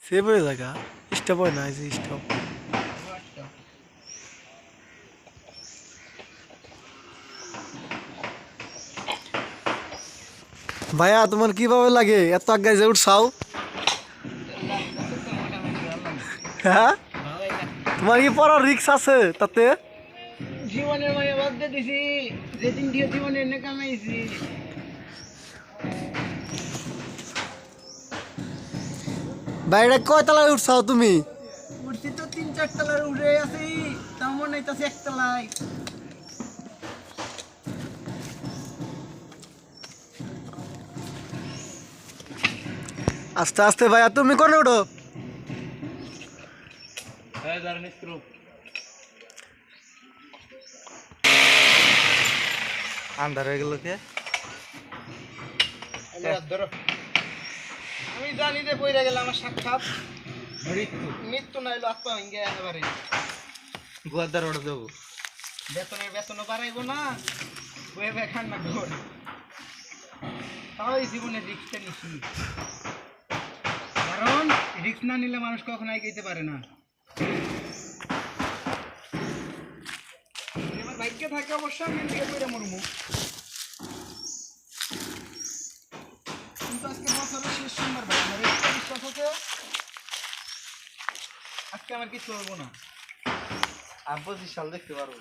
Save হয়ে জায়গা stop হয় না, এই যে স্টপ। ভাইয়া তোমার কিভাবে লাগে এত আগে যে উঠছাও? হ্যাঁ, তোমার কি পড়ার রিক্স আছে তাতে? জীবনের মায়া বাদ দিয়ে দিছি, যেদিন দিয়ে জীবনে এনে কামাইছি। বাইরে কয় তলায় উঠছাও তুমি? উঠছি তো 3-4 তলার উঠে আছি, তাও মনে হইতাছে একতলায়। আস্তে আস্তে ভাইয়া, তুমি কোনে উঠো? আন্ধার হয়ে গেল কে? আমি জানি যে বইরা গেলে আমার সাক্ষাৎ মৃত্যু নাইলো আত্মা ভেঙে একেবারে। গুয়াদার ওটা দেবো। বেতনও বাড়াইবো না, বয়ে বয়ে খান্না ঘর। তাই জীবনে রিক্সটা নিছি, কারণ রিক্স না নিলে মানুষ কখনো এগিয়ে পারে না। আমার ভাগ্যে থাকে অবশ্য আমি এদিকে বইরা মরমু, কিন্তু আজকে বছরের শেষ সোমবার ভাই, আমার একটা বিশ্বাস আছে আজকে আমার কিছু হবো না। আর 25 সাল দেখতে পারবো।